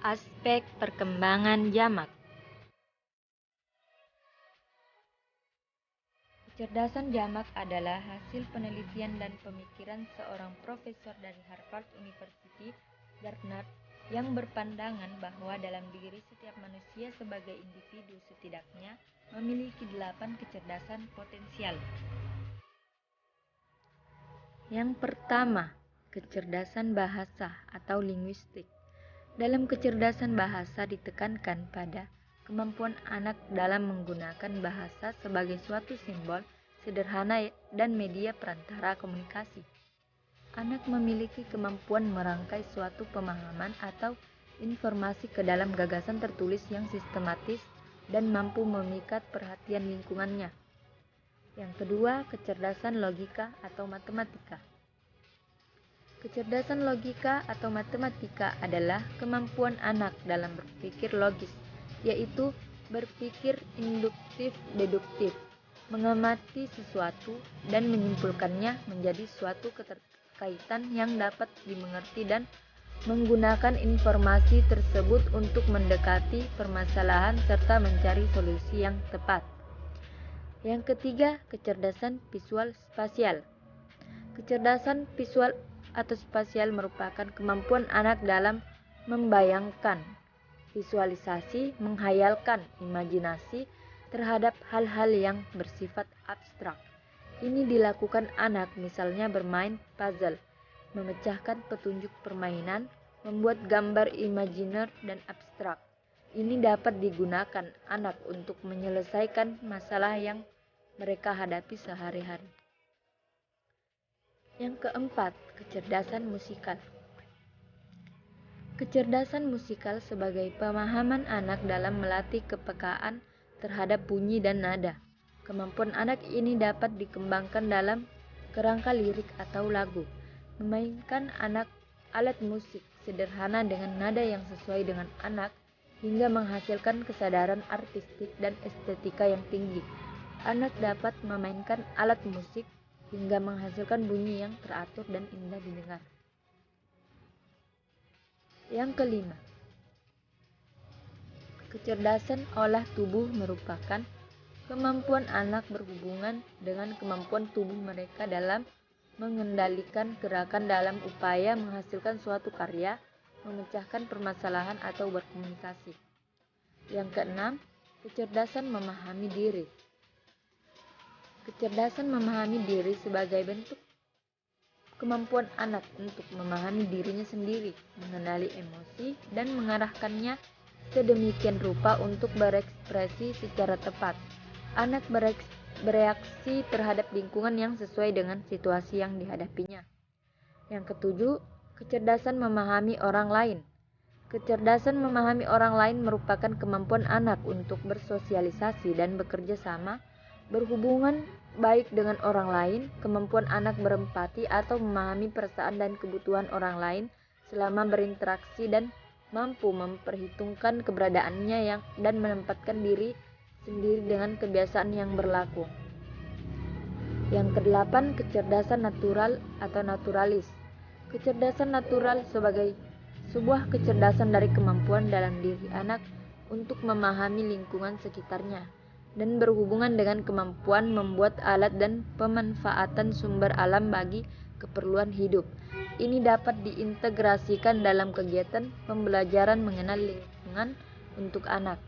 Aspek perkembangan jamak. Kecerdasan jamak adalah hasil penelitian dan pemikiran seorang profesor dari Harvard University, Bernard, yang berpandangan bahwa dalam diri setiap manusia sebagai individu setidaknya memiliki 8 kecerdasan potensial. Yang pertama, kecerdasan bahasa atau linguistik. Dalam kecerdasan bahasa ditekankan pada kemampuan anak dalam menggunakan bahasa sebagai suatu simbol sederhana dan media perantara komunikasi. Anak memiliki kemampuan merangkai suatu pemahaman atau informasi ke dalam gagasan tertulis yang sistematis dan mampu memikat perhatian lingkungannya. Yang kedua, kecerdasan logika atau matematika. Kecerdasan logika atau matematika adalah kemampuan anak dalam berpikir logis, yaitu berpikir induktif-deduktif, mengamati sesuatu dan menyimpulkannya menjadi suatu keterkaitan yang dapat dimengerti dan menggunakan informasi tersebut untuk mendekati permasalahan serta mencari solusi yang tepat. Yang ketiga, kecerdasan visual spasial. Kecerdasan visual atau spasial merupakan kemampuan anak dalam membayangkan, visualisasi, menghayalkan, imajinasi terhadap hal-hal yang bersifat abstrak. Ini dilakukan anak misalnya bermain puzzle, memecahkan petunjuk permainan, membuat gambar imajiner dan abstrak. Ini dapat digunakan anak untuk menyelesaikan masalah yang mereka hadapi sehari-hari. Yang keempat, kecerdasan musikal. Kecerdasan musikal sebagai pemahaman anak dalam melatih kepekaan terhadap bunyi dan nada. Kemampuan anak ini dapat dikembangkan dalam kerangka lirik atau lagu. Memainkan anak alat musik sederhana dengan nada yang sesuai dengan anak hingga menghasilkan kesadaran artistik dan estetika yang tinggi. Anak dapat memainkan alat musik hingga menghasilkan bunyi yang teratur dan indah didengar. Yang kelima, kecerdasan olah tubuh merupakan kemampuan anak berhubungan dengan kemampuan tubuh mereka dalam mengendalikan gerakan dalam upaya menghasilkan suatu karya, memecahkan permasalahan atau berkomunikasi. Yang keenam, kecerdasan memahami diri. Kecerdasan memahami diri sebagai bentuk kemampuan anak untuk memahami dirinya sendiri, mengenali emosi, dan mengarahkannya sedemikian rupa untuk berekspresi secara tepat. Anak bereaksi terhadap lingkungan yang sesuai dengan situasi yang dihadapinya. Yang ketujuh, kecerdasan memahami orang lain. Kecerdasan memahami orang lain merupakan kemampuan anak untuk bersosialisasi dan bekerja sama, berhubungan baik dengan orang lain, kemampuan anak berempati atau memahami perasaan dan kebutuhan orang lain selama berinteraksi dan mampu memperhitungkan keberadaannya dan menempatkan diri sendiri dengan kebiasaan yang berlaku. Yang kedelapan, kecerdasan natural atau naturalis. Kecerdasan natural sebagai sebuah kecerdasan dari kemampuan dalam diri anak untuk memahami lingkungan sekitarnya dan berhubungan dengan kemampuan membuat alat dan pemanfaatan sumber alam bagi keperluan hidup. Ini dapat diintegrasikan dalam kegiatan pembelajaran mengenal lingkungan untuk anak.